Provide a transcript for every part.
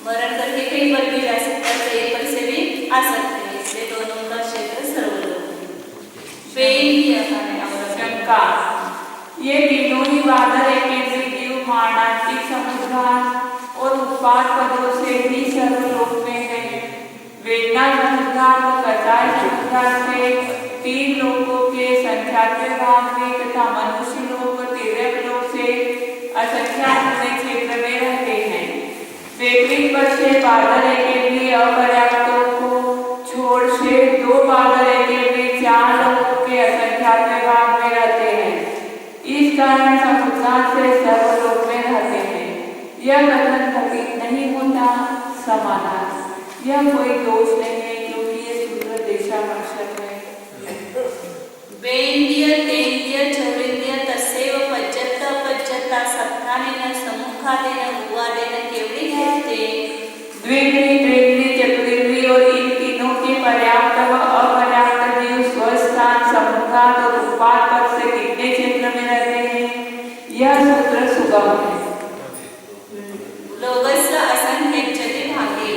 मरण करके कहीं पर भी जा सकता है, कहीं पर से भी आ सकते हैं, इसलिए दोनों का क्षेत्र सर्वलोक शंका। ये तीनों ही बादल एकेंद्रीय जीव मारणांतिक समुद्घात और उत्पाद पदों से ही सर्वलोक में है। वेदना समुद्घात और कसाय समुद्घात से 3 लोकों के संख्यात्मक भाग में तथा मनुष्य लोक और तिर्यक लोक से असंख्यात बड़े क्षेत्र में रहते हैं। वैकृत पद से बादल एकेंद्रीय अपर्याप्तों को छोड़ से 2 बादल एकेंद्रीय 4 लोकों के असंख्यात्मक भाग में रहते हैं। इस कारण समुद्घात से सर्वलोक में रहते हैं। यह कथन घटित नहीं होता। समाधान। यह कोई दोष नहीं है, क्योंकि ये सूत्र देशामर्शक है। वेन्द्य तेन्द्य चौरिन्द्य तस्यैव पच्यत्त अपच्यत्ता सप्तानेन सम्मुखादेन उवादेन केवली कहते। द्विन्द्रिय त्रिन्द्रिय चतुरिन्द्रिय और इन तीनों के पर्याप्त व अपर्याप्त जीव स्वस्थान सम्मुखात और उत्पाद पद से कितने क्षेत्र में रहते हैं, यह सूत्र सुगम है। लोकस्य असंख्येच्यते भागे।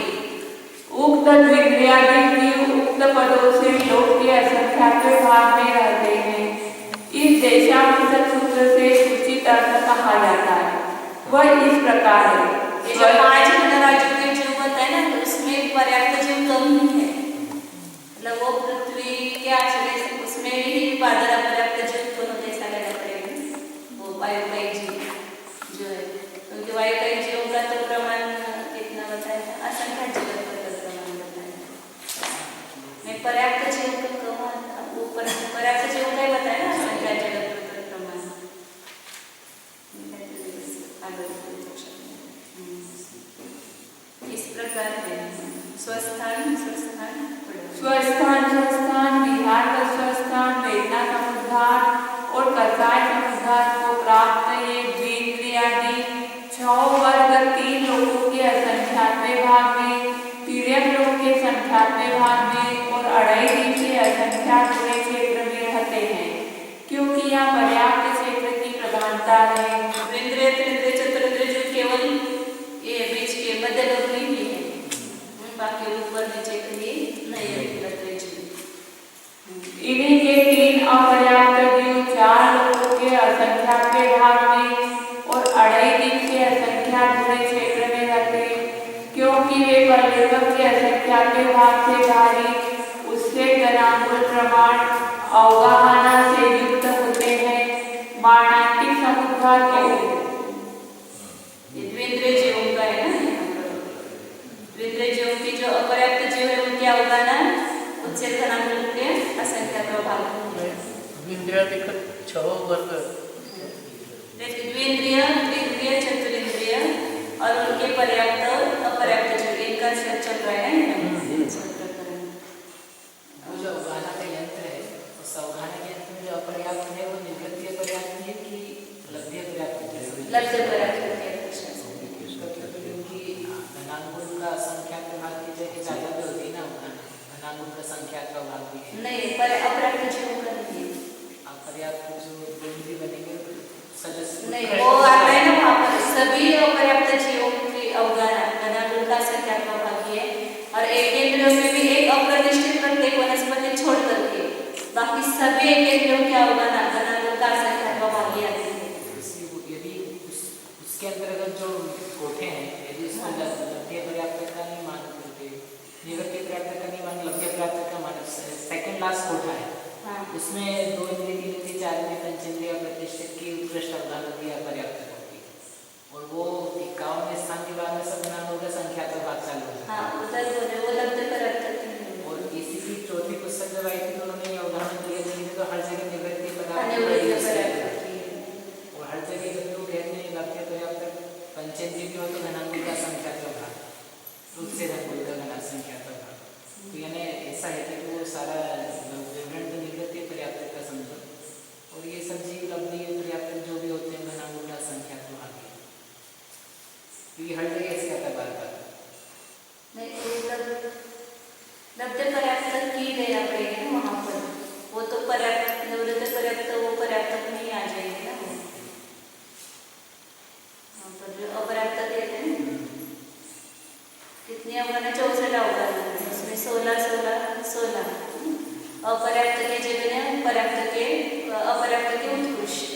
उक्त द्विन्द्रियादि जीव उक्त पदों से लोक के असंख्यात भाग में रहते हैं। इस देशामर्शक सूत्र से उचित अर्थ कहा जाता है। वह इस प्रकार है। ये जो 5 गणराज्यों के जीव होता है ना, उसमें पर्याप्त जीव कम ही है। मतलब वो पृथ्वी के आश्रय उसमें ही बादल अपर्याप्त जीव दोनों जैसा लगा पड़ेगा। वो वायुकायिक जीव जो है, क्योंकि वायुकायिक जीवों का तो प्रमाण कितना बताया, असंख्य जीव का प्रमाण बताया। मैं पर्याप्त जीव का पर्याप्त जीव का ही बताया ना, असंख्य जीव का प्रमाण। इस प्रकार है स्वस्थान स्वस्थान स्वस्थान स्वस्थान विहार का स्वस्थान वेदना समुद्घात और कसाय समुद्घात को प्राप्त ये द्विन्द्रियादि 6 वर्ग 3 लोकों के असंख्यात्मक भाग में, तिर्यक लोक के संख्यात्मक भाग में और 2.5 दिन के असंख्यात बड़े क्षेत्र में रहते हैं, क्योंकि यहाँ पर्याप्त क्षेत्र की प्रधानता है। इंद्रिय त्रिंद्रिय चतुरिंद्रिय जो केवल ये बीच के मध्य लोक में ही है, बाकी ऊपर नीचे कहीं नहीं है। इन्हीं के 3 अपर्याप्त जीव 4 लोकों के असंख्यात्मक भाग में और 2.5 दिन के असंख्यात बड़े क्षेत्र में रहते हैं, क्योंकि वे परलोक के असंख्यात्मक भाग से भारी उससे गणांकुल प्रमाण अवगाहना से युक्त होते हैं। मारणांतिक समुद्घात द्विन्द्रिय जीवों का है ना, द्विन्द्रिय जीवों की जो अपर्याप्त जीव है उनकी अवगाहना उससे गणांकुल के असंख्यात भाग द्विन्द्रिय 6 वर्ग द्विन्द्रिय त्रिन्द्रिय चतुरिंद्रिय और उनके पर्याप्त अपर्याप्त जीव इनका चल रहा है ना। वो जो अवगाहना का यंत्र है, उस अवगाहना के यंत्र में जो अपर्याप्त है वो निवृत्ति पर्याप्त है कि लब्धि पर्याप्त है? लब्धि पर्याप्त है, क्योंकि धनांकुल का संख्यात भाग की जगह ज्यादा भी होती है ना अवगाहना, धनांकुल का संख्यात भाग भी है नहीं, पर अपर्याप्त जीवों का नहीं। अपर्याप्त जो द्विन्द्रिय बनेंगे सदस्य नहीं, वो आता है ना वहाँ पर सभी अपर्याप्त जीवों की अवगाहना धनांकुल का संख्यात भाग है, और एक इंद्रियों में भी एक अप्रतिष्ठित प्रत्येक वनस्पति छोड़ करके बाकी सभी एक इंद्रियों की अवगाहना धनांकुल का संख्यात भाग आती है। यदि उसके अंतर्गत जो कोठे हैं, यदि उसको लब्धि पर्याप्त का नहीं मानते, निवृत्ति पर्याप्त का नहीं मान, लब्धि पर्याप्त का मान, सेकंड लास्ट कोठा है, उसमें 2 इंद्रिय 3 इंद्रिय 4 इंद्रिय पंचेंद्रिय प्रतिष्ठित की उत्कृष्ट अवधारणा भी पर्याप्त होती है, और वो 51वें स्थान के बाद में सब धनांकुल का संख्यात भाग चालू है। हाँ, उधर वो लब्धि पर्याप्त। और इसी की चौथी पुस्तक जब आई थी तो उन्होंने ये अवधारणा दिए थे, तो हर जगह निवृत्ति पर्याप्त और हर जगह जब लोग कहते हैं लब्धि पर्याप्त पंचेंद्रिय भी हो तो धनांकुल का संख्यात भाग, उससे धनांकुल का घना संख्यात भाग, तो यानी ऐसा है कि वो सारा विवरण तो निवृत्ति पर्याप्त का समझो नियमना 64 अवतार हैं, उसमें 16 अपर्याप्त के जगह अपर्याप्त के उत्कृष्ट।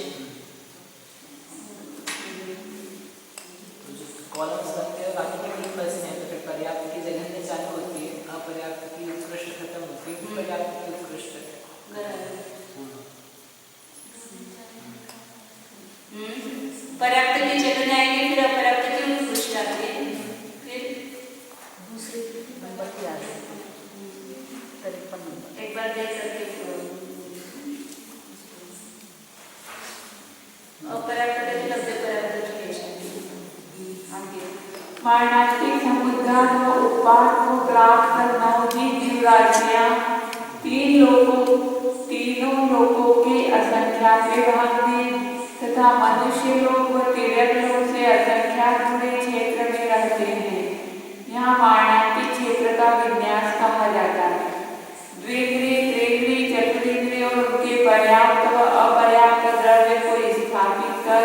कॉलम्स बनते हैं, बाकी के तीन बचते हैं, तो फिर पर्याप्त की जगह में चालू होती है, अपर्याप्त की उत्कृष्ट खत्म होती है, फिर पर्याप्त की उत्कृष्ट पर्याप्त की जगह आएगी, फिर अपर्याप्त की उत्कृष्ट आती है, फिर दूसरे नंबर की आ गई 53 नंबर। एक बार देख करके अपर्याप्त के लब्ध पर्याप्त की आगे मारणास्तिक समुद्र को उपवास को प्राप्त करना ही दिव्यराज्ञा तीनों लोकों के असंख्यात भाग में तथा मनुष्य लोग व तिर्यक लोग से असंख्यात पूरे क्षेत्र में रहते हैं। यहाँ मारणास्तिक क्षेत्र का विन्यास कहा जाता है। द्विन्द्रिय, त्रिन्द्रिय, चतुरिन्द्रिय और उनके पर्याप्त व अपर्याप्त द्रव्य को स्थापित कर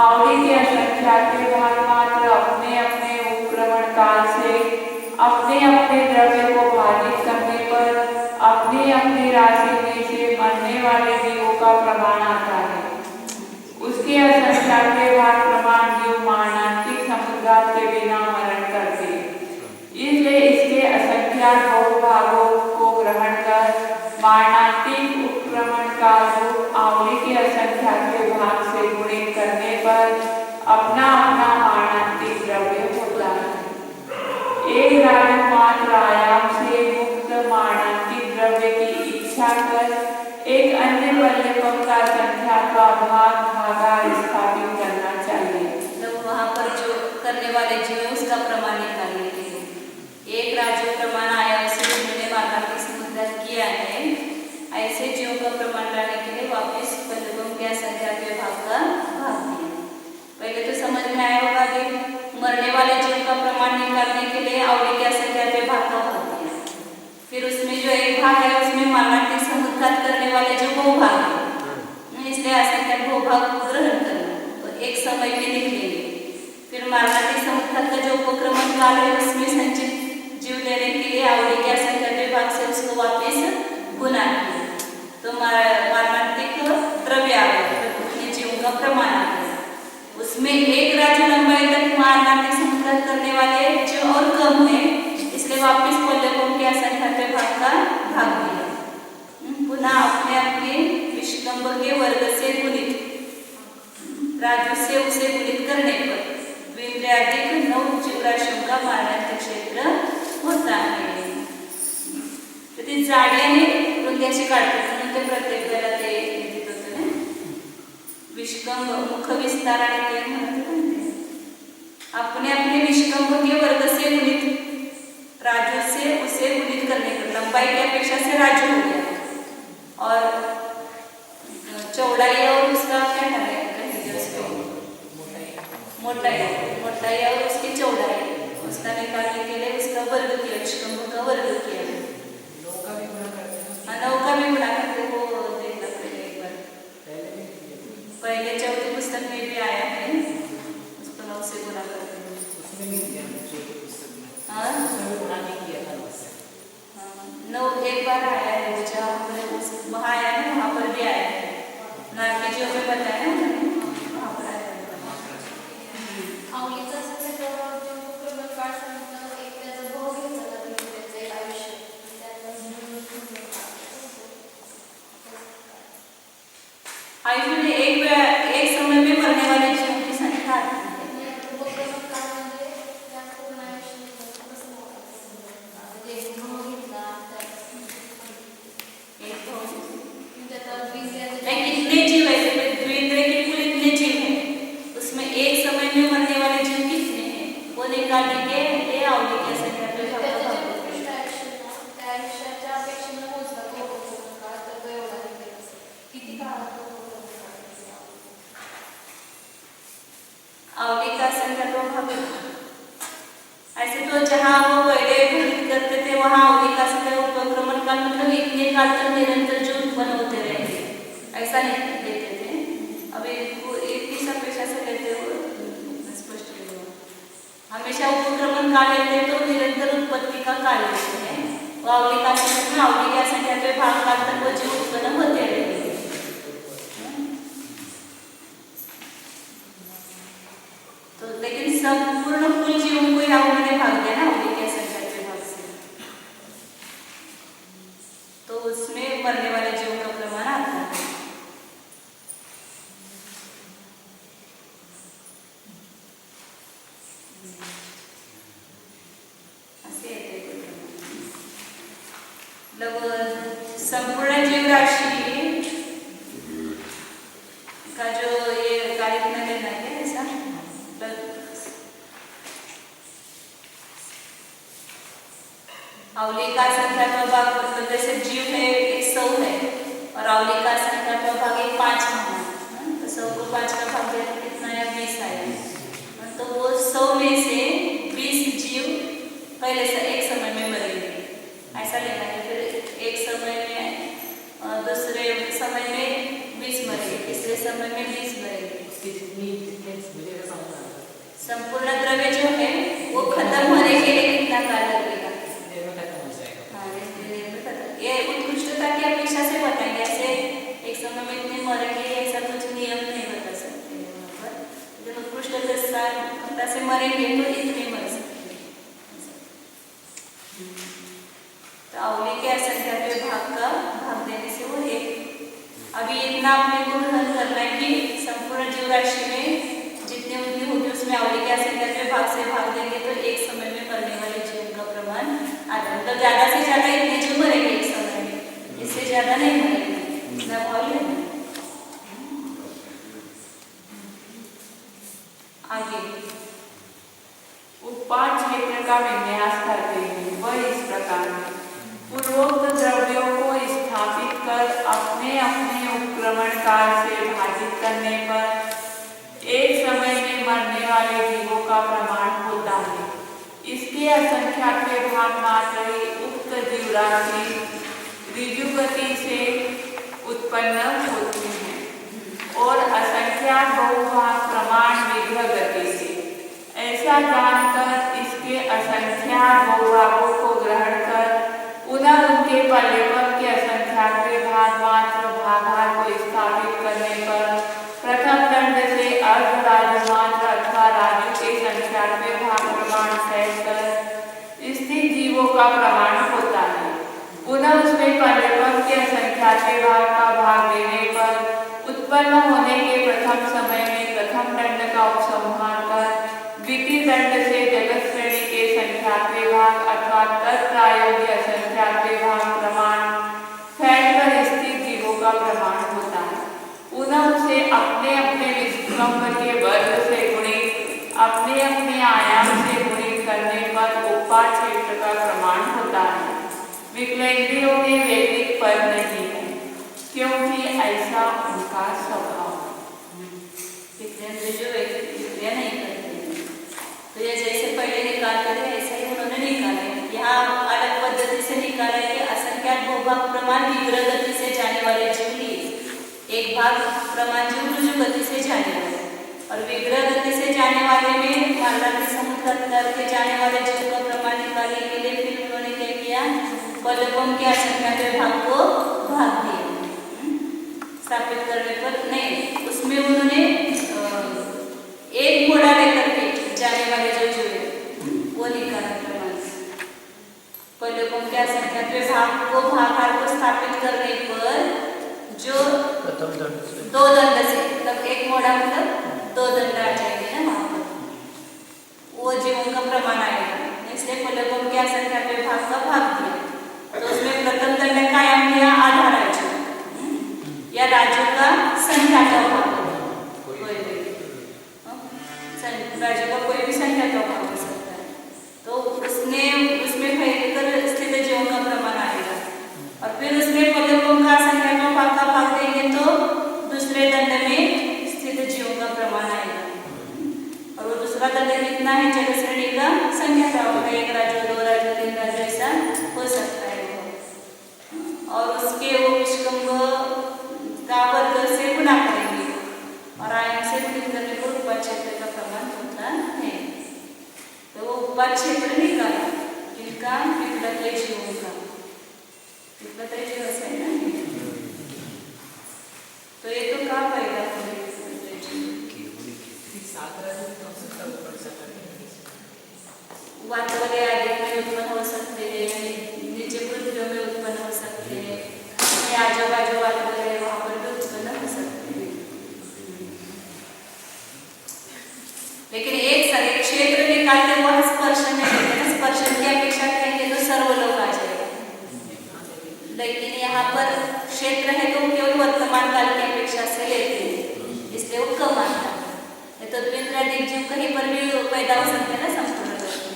आवली के असंख्यात भाग मात्र अपने अपने उपक्रमण काल से अपने अपने द्रव्य को भाजित करने पर अपने अपने राशि में से मरने वाले जीवों का प्रमाण आता है। उसके असंख्यात भाग प्रमाण जीव मारणास्तिक समुद्र के बिना मरण करते, इसलिए इसके असंख्यात बहुभागों को ग्रहण कर मारणास्तिक उपक्रमण काल को आवली के असंख्यात भाग से गुणित करने पर अपना अपना मारणास्तिक द्रव्य होता है। एक राजन मात्र आयाम से मुक्त मारणास्तिक द्रव्य की इच्छा कर एक अन्य बल्यपम का संख्यात भागा स्थापित करना चाहिए। तो वहाँ पर जो करने वाले जीव है उसका प्रमाण निकालने के लिए एक राज्य प्रमाण आया, उसे उन्होंने मारणास्तिक समुद्र किया है। ऐसे जीवों का प्रमाण लाने के लिए वापस बल्यपम के असंख्यात भाग का भाग दिया। पहले तो समझ में आया होगा कि मरने वाले जीव का प्रमाण निकालने के लिए आवली के असंख्यात भाग का भाग दिया। फिर उसमें जो एक भाग है उसमें मारणास्तिक समुद्र करने वाले जो बहुभाग है, इसलिए असंख्यात बहुभाग ग्रहण करना, तो एक समय में निकलेंगे। फिर मारणास्तिक समुद्र का जो उपक्रमण काल है उसमें संचित जीव लेने के लिए आवली के असंख्यात भाग से उसको वापस गुना किया, तो मारणास्तिक द्रव्य आ गया, उतने जीवों का प्रमाण आ गया। उसमें एक राज्य लंबाई तक मारणास्तिक समुद्र करने वाले जो और कम है, इसलिए वापस बल्यपम के असंख्यात भाग का भाग दिया। पुनः अपने अपने विष्कंभ के वर्ग से गुणित राजू से उसे गुणित करने पर द्विन्द्रियाधिक 9 जीवराशियों का मारणास्तिक क्षेत्र होता है। ते जाड्याने रुंद्याचे काढतात म्हणून ते प्रत्येक वेळेला ते येत होतं ना, विष्कंभ मुख विस्तार आणि ते म्हणते अपने अपने विष्कंभ के वर्ग से गुणित राजू से उसे गुणित करने पर लंबाई की अपेक्षा से राजू हो गया और चौड़ाई और उसका क्या करें मोटाई और उसकी चौड़ाई उसका निकालने के लिए उसका वर्ग किया, विष्कंभ का वर्ग किया। नौका भी गुणा करते हो, देखना पड़ेगा एक बार। पहले चौथी पुस्तक में भी आया है, उसको 9 से गुणा करते हैं। उसमें नहीं किया चौथी पुस्तक में, हाँ उसमें भी गुणा नहीं किया था उससे। 9 एक बार आया है, जहाँ वहाँ आया है वहाँ पर भी आया है, नारकी जो में बताया है वहाँ पर आया है। आवलीचा सगळ्यात जो उपक्रमण काळ सांगितलं, एक त्याचा भाव घेतला जातो, त्याचे आयुष्य आयुष्य में एक समय में मरने वाले जीवों की संख्या आती है। उपक्रमण काळ म्हणजे त्या पूर्ण आयुष्य कसं एक भाव घेतला एक भाव त्याचा कितने जीव है, द्विन्द्रिय के कुल इतने जीव हैं, उसमें एक समय में मरने वाले जीव कितने हैं वो निकालने के लिए आवली के संख्या त्या आयुष्याच्या अपेक्षेने पोहोचला तो उपक्रमण काळ, तर तो एवढा निघेल किती काळात आवली का संख्या तो भाग ऐसे तो जहाँ वो पहले घटित करते थे वहाँ आवली का संख्या उपक्रमण काल मतलब इतने काल तक निरंतर जो उत्पन्न होते रहेंगे, ऐसा नहीं लेते थे। अभी 21 अपेक्षा से लेते हो स्पष्ट हमेशा उपक्रमण काल लेते तो निरंतर उत्पत्ति का काल लेते हैं। वो अवली का संख्या अवली की संख्या के भाग काल तक वो जीव उत्पन्न होते रहेंगे। तो लेकिन संपूर्ण कुल जीवों को यहाँ उन्होंने भाग दिया ना अवली की संख्या के भाग से, तो उसमें मरने वाले जीवों का प्रमाण आता है। संपूर्ण जीव राशि का जो ये कार्य में लेना है ऐसा अवली का संख्या का भाग मतलब जैसे जीव है 100 है और अवली का संख्या का भाग 5 है, तो 100 को 5 का भाग दिया तो कितना है 20 आएगा। तो वो 100 में से 20 जीव पहले से एक समय में मरेंगे ऐसा लेना है। फिर एक समय में दूसरे समय में 20 मरेंगे, तीसरे समय में 20 मरेंगे। संपूर्ण द्रव्य जो है वो खत्म होने के लिए कितना काल लगेगा? हाँ, ये उत्कृष्टता की अपेक्षा से बताएंगे। ऐसे एक समय में इतने मरेंगे ऐसा कुछ नियम नहीं बता सकते यहाँ पर, लेकिन उत्कृष्टता से मरेंगे तो इतने मर सकते हैं। तो अवली के असंख्या के भाग का भाग देने से वो एक अभी इतना अपने को ग्रहण करना है कि संपूर्ण जीव राशि में जितने उनकी होगी उसमें अवली के असंख्या के भाग से भाग देंगे तो एक समय में मरने वाले जीवों का प्रमाण आता है। मतलब ज्यादा से ज्यादा इतने जीव मरेंगे एक समय में, इससे ज्यादा नहीं मरेंगे। इतना भाव लेना आगे उत्पाद क्षेत्र का विन्यास करते हैं वह इस प्रकार है। पूर्वोक्त द्रव्यों को स्थापित कर अपने अपने उपक्रमण काल से भाजित करने पर एक समय में मरने वाले जीवों का प्रमाण होता है। इसके असंख्याके भाग मात्र ही उक्त जीव राशि ऋजु गति से उत्पन्न होती है और असंख्याक बहुभाग प्रमाण विघ्न गति से। ऐसा जानकर इसके असंख्याक बहुभागों को ग्रहण कर पुनः उनके परिपक्व के असंख्याके भाग मात्र भागार को स्थापित करने पर प्रथम दंड से अर्ध राजु मात्र अथवा राजु के संख्याके भाग प्रमाण सेट कर स्थित जीवों का प्रमाण होता है। पुनः उसमें परिपक्व के असंख्याके भाग का भाग देने पर उत्पन्न होने के प्रथम समय में प्रथम दंड का उपसंहार कर द्वितीय दंड से जगत श्रेणी के संख्याके भाग अथवा तत्प्रायोग्य असंख्याके भाग प्रमाण फैल कर स्थित जीवों का प्रमाण होता है। पुनः उसे अपने अपने विस्कंभ के वर्ग से गुणित अपने अपने आयाम से गुणित करने पर उत्पाद क्षेत्र का प्रमाण होता है। विकलेंद्रियों के वैदिक पद नहीं है क्योंकि ऐसा उनका स्वभाव है। विकलेंद्र जो विक्रिया नहीं करते तो ये जैसे पहले निकालते थे ऐसा ही उन्होंने निकाले। यहाँ अलग पद्धति से निकाला है कि असंख्याक बहुभाग प्रमाण विग्रह गति से जाने वाले जीव लिए, एक भाग प्रमाण जीव ऋजु गति से जाने वाले और विग्रह गति से जाने वाले में मात्रा के समुद्र करके जाने वाले जीव का प्रमाण निकालने के लिए फिर उन्होंने क्या किया? पदकों के असंख्याक भाग को भाग दिया। स्थापित करने पर नहीं, उसमें उन्होंने एक घोड़ा लेकर के जाने वाले जो जीव है वो निकाला प्रमाण। पदकों के असंख्याक भाग को भागार को स्थापित करने पर जो दो दंड से मतलब एक मोड़ा मतलब 2 दंड आ जाएंगे ना वहां पर, वो जीवों का प्रमाण आएगा। इसलिए फलकों के असंख्याक भाग का भाग दिया तो उसमें प्रथम दंड का आयाम दिया आधा राज्य या राज्यों का संख्या का भाग, राज्य का कोई भी संख्या का भाग हो सकता है। तो उसमें भयंकर स्थित जीवों का प्रमाण आएगा और फिर उसमें पदकों का संख्या का भाग देंगे तो दूसरे दंड में स्थित जीवों का प्रमाण आएगा और वो दूसरा दंड कितना है? जगत श्रेणी का क्षेत्र निकाला इनका विप्लवय जीवों का। विप्लवय जीव ऐसा है ना, तो ये तो कहाँ पड़ेगा विप्लवय जीव? वातावरण आदि में उत्पन्न हो सकते हैं, नीचे पृथ्वी में उत्पन्न हो सकते हैं, आजू बाजू वातावरण है वहाँ पर भी उत्पन्न हो सकते हैं। लेकिन एक सारे क्षेत्र निकालते वह स्पर्श नहीं होते ना, स्पर्श की अपेक्षा करेंगे तो सर्व लोग आ जाएगा। लेकिन यहाँ पर क्षेत्र है तो केवल वर्तमान काल की अपेक्षा से लेते हैं, इसलिए वो कम आता है। तो द्विन्द्रादिक जीव कहीं पर भी पैदा हो सकते हैं ना संपूर्ण लोक में,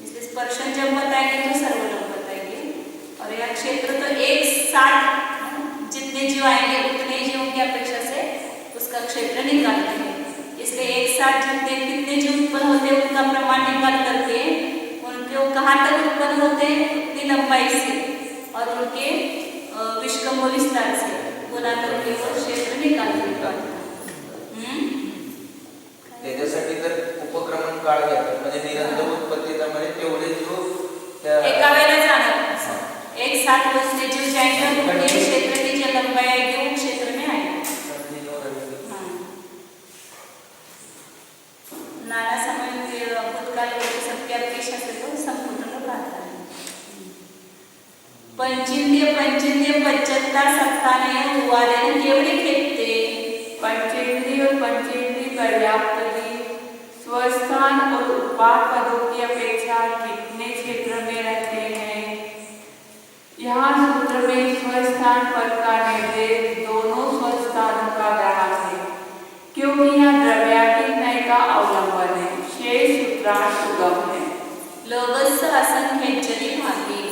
इसलिए स्पर्शन जब बताएंगे तो सर्व लोग बताएंगे। और यह क्षेत्र तो एक साथ जितने जीव आएंगे उतने जीवों की अपेक्षा से उसका क्षेत्र निकालते हैं। इसलिए एक साथ जितने कितने जीव उत्पन्न होते हैं उनका प्रमाण निकाल करके उनके वो कहाँ तक उत्पन्न होते हैं उतनी लंबाई से और उनके विष्कंभ विस्तार से गुणा करके वो क्षेत्र निकालते हैं। त्याच्यासाठी तर उपक्रमण काळ घेतात, म्हणजे निरंतर उत्पत्तीमध्ये तेवढे जीव एका वेळेला जाणार एक साथ उसने जीव जाएंगे उनके क्षेत्र की जो लंबाई आएगी वो क्षेत्र में आएगी। नाना समय भूतकाल सबकी अपेक्षा से तो संपूर्ण लोग आता है। पंचेंद्रिय पंचत्ता सत्ताने उवादन केवढे खेळते। पंचेंद्रिय और पंचेंद्रिय पर्याप्त जीव स्वस्थान और उत्पाद पदों की अपेक्षा कितने क्षेत्र में रहते हैं? यहाँ सूत्र में स्वस्थान पद का निर्देश दोनों स्वस्थानों का ग्राहक है, क्योंकि यहाँ द्रव्यातीत नय का अवलंबन है। शेष सूत्रांश सुगम है। लोगस्य असंख्येच्चनि भागे।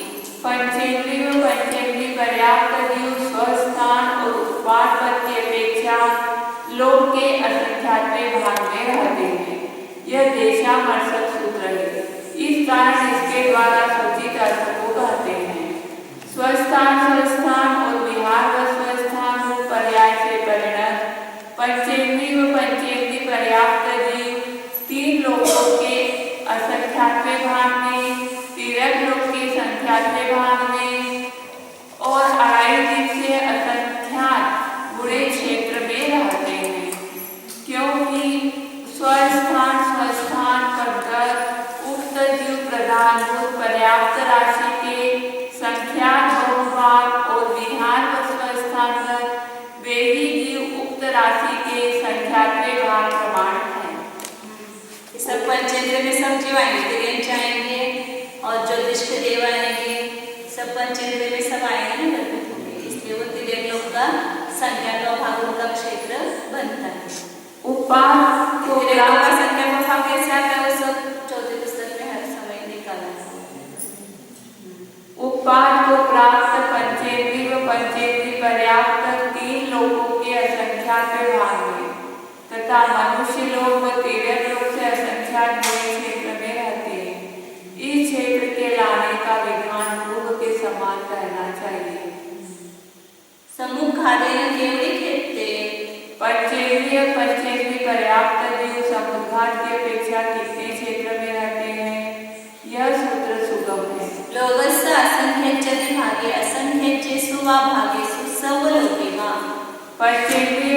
पंचेंद्रिय और पंचेंद्रिय पर्याप्त जीव स्वस्थान और उत्पाद पद की अपेक्षा लोक के असंख्यात्मक भाग में रहते हैं। यह देशामर्शक सूत्र है, इस कारण इसके द्वारा सूचित अर्थ को कहते हैं। स्वस्थान और विहार व स्वस्थान पर्याय से परिणत पंचेंद्रिय व पंचेंद्रिय पर्याप्त जीव तीन लोकों के असंख्यात्मक भाग में, तिरक लोक के संख्यात्मक भाग में और अढ़ाई दिक से असंख्यात बुरे क्षेत्र में रहते हैं, क्योंकि स्वस्थान पदगत उक्त जीव प्रधानभूत पर्याप्त राशि के संख्यात बहुभाग और विहार व स्वस्थानगत वे ही जीव उक्त राशि के संख्यात्मक भाग प्रमाणित हैं। सब पंचेंद्रिय में सब जीव आएंगे, तिर्यंच आएंगे और ज्योतिष के देव आएंगे, सब पंचेंद्रिय में सब आएंगे ना कल्पित होंगे, इसलिए वो तिर्यक लोक का संख्या का भाग उनका क्षेत्र बनता है। उत्पाद को संख्या का भाग कैसे आता है वो सब चौथे पुस्तक में हर समय निकाला है। उत्पाद को प्राप्त पंचेंद्रिय व पंचेंद्रिय पर्याप्त तीन लोकों के असंख्यात भाग में तथा मनुष्य लोक व तिर्यक लोक से असंख्यात बड़े क्षेत्र में रहते हैं। इस क्षेत्र के लाने का विधान पूर्व के समान रहना चाहिए। समुद्घातेन केवढे खेळते। पंचेंद्रिय पर्याप्त जीव समुद्घात की अपेक्षा कितने क्षेत्र में रहते हैं? यह सूत्र सुगम है। लोगस्य असंख्येच्चनि भागे असंख्येच्चेषु वा भागेषु सर्वलोके वा। पंचेंद्रिय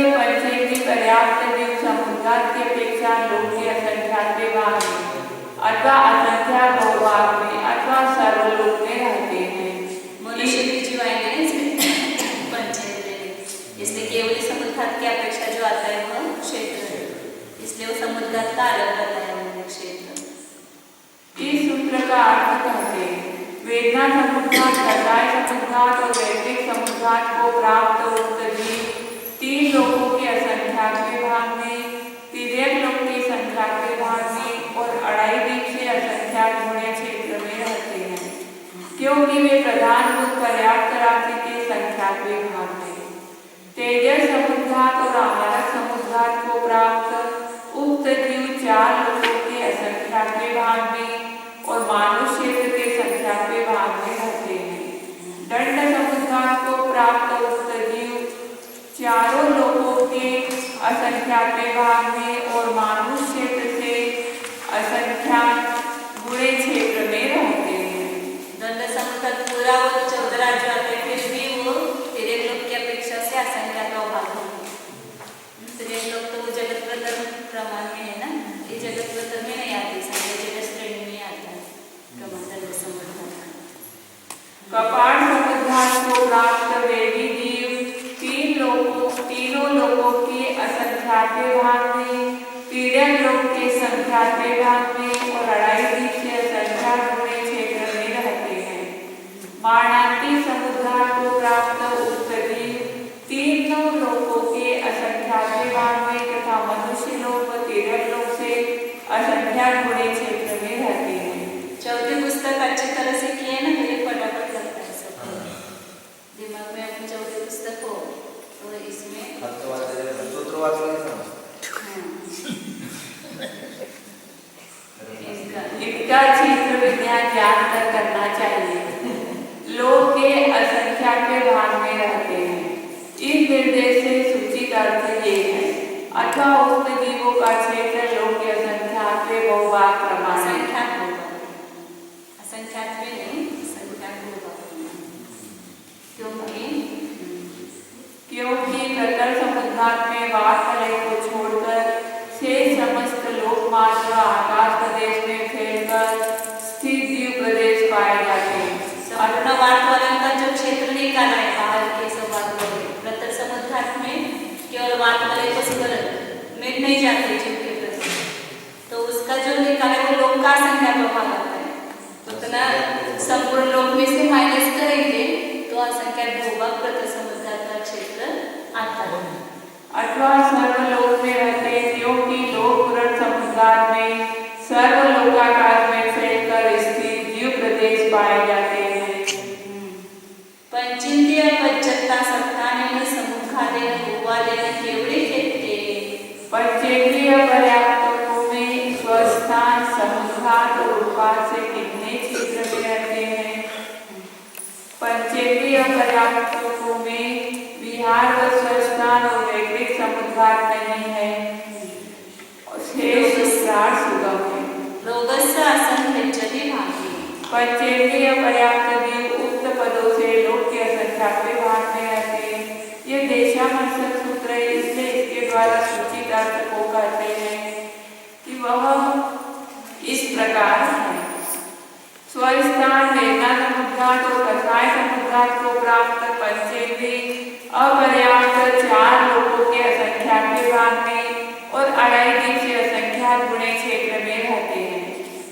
पर्याप्त जीव समुद्घात की अपेक्षा लोक के असंख्यात भाग में अथवा असंख्यात बहुभाग में अथवा सर्वलोक में रहते हैं। मनुष्य के जीव आएंगे इसलिए केवली समुद्घात की अपेक्षा जो आता है वह क्षेत्र है, इसलिए वो समुद्घात का अलग बताया उन्होंने क्षेत्र। इस सूत्र का अर्थ कहते हैं वेदना समुद्घात, कटाय समुद्घात और वैदिक समुद्घात को प्राप्त उक्त जीव तीन लोकों के असंख्यात भाग में, तिर्यक लोक के संख्यात भाग में और अढ़ाई दिक से असंख्यात होने क्षेत्र में रहते हैं, क्योंकि वे प्रधानभूत पर्याप्त राशि के संख्यात भाग में। तेजस समुद्घात और आहारक समुद्घात को प्राप्त उक्त जीव चार लोकों के असंख्यात भाग में और मानुष क्षेत्र के संख्यात भाग में रहते हैं। दंड समुद्घात को प्राप्त उक्त जीव चारों लोकों के असंख्यात भाग में और मानुष क्षेत्र से असंख्यात बुरे 14 वो 14 राज्य आते हैं, फिर भी वो तिर्यक लोक की अपेक्षा से असंख्यात भाग होंगे। तिर्यक लोक तो वो जगत प्रथम प्रमाण में है ना, ये जगत प्रथम में नहीं आती, संख्या जगत श्रेणी में आता है प्रमाण दंड समुद्धान। कपाट समुद्धान को प्राप्त वेदी जीव तीनों लोकों के असंख्यात भाग में, तिर्यक लोक के संख्यात भाग में और अढ़ाई दीप से असंख्यात गुणे क्षेत्र में रहते हैं। मारणांतिक समुद्धान को प्राप्त उक्त जीव तीनों लोकों के असंख्यात भाग में तथा मनुष्य लोक व तिर्यक लोक से असंख्यात गुणे क्षेत्र में रहते हैं। चौथी पुस्तक अच्छी तरह से की है ना, तो ये फटाफट लगता है सब दिमाग में। अपनी चौथी पुस्तक हो तो इसमें सूत्र वाचलं नाही समजतं. इनका क्षेत्र विज्ञान जानकर करना चाहिए। लोक के असंख्यात भाग में रहते हैं, इस निर्देश से सूचित अर्थ ये है अथवा उक्त जीवों का क्षेत्र लोक के असंख्यात बहुभाग प्रमाण है। असंख्यात में नहीं, संख्यात होगा। क्योंकि प्रतर समुद्धान में वासवलय को छोड़कर शेष समस्त लोकमात्र आकाश प्रदेश में फैलकर स्थित द्वीप प्रदेश पाए जाते हैं। संपूर्ण वातावरण का जो क्षेत्र निकाला है बाहर के सब वातावरण, प्रतर समुद्धान में केवल वातावरण को स्मरण में नहीं जाते जीव के प्रति, तो उसका जो निकाला है वो लोक का संख्या भाग आता है। तो उतना संपूर्ण लोक में से माइनस करेंगे तो असंख्यात भूभाग प्रतर समुद्धान का क्षेत्र आता है। अथवा सर्वलोक में रहते हैं, क्योंकि लोक पुरण समुद्धान में सर्वलोकाकार में फैलकर स्थित द्वीप प्रदेश पाए जाते हैं। पंचेंद्रिय पश्चत्ता सत्तानेन समुखादेन भूवादेन केवढे घेतले। पंचेंद्रिय पर्याप्तकों में स्वस्थान समुद्घात और उत्पाद से कितने क्षेत्र में रहते हैं? पंचेंद्रिय पर्याप्तकों में विहार व स्वस्थान और वैकृत समुद्घात नहीं है, शेष सुगम है। लोकस्य असंख्यच्यते भागे। पंचेंद्रिय पर्याप्त जीव उक्त पदों से लोक के असंख्यात भाग में रहते हैं। ये देशामर्शक सूत्र है, इसलिए इसके द्वारा सूचित अर्थ को कहते हैं कि वह इस प्रकार है। स्वस्थान वेदना समुद्घात और कसाय समुद्घात को प्राप्त पंचेंद्रिय अपर्याप्त 4 लोकों के असंख्यात भाग में और अढ़ाई दीप से असंख्यात गुणे क्षेत्र में रहते हैं,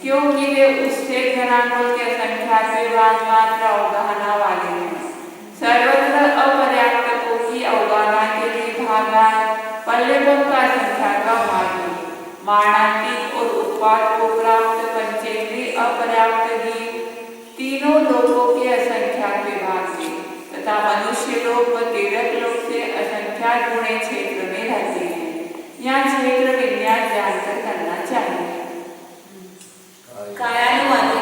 क्योंकि वे उससे घनांकुल के असंख्यात भाग मात्र अवगाहना वाले हैं। सर्वत्र अपर्याप्तकों की अवगाहना के लिए भागा पल्लेबम का असंख्यात भाग है। मारणांतिक और उत्पाद को प्राप्त पंचेंद्रिय अपर्याप्त जीव तीनों लोकों के असंख्यात भाग में तथा मनुष्य लोक व तिर्यक लोक से असंख्यात गुणे क्षेत्र में रहते हैं। यहाँ क्षेत्र विज्ञान जानकर करना चाहिए। कायानुवादी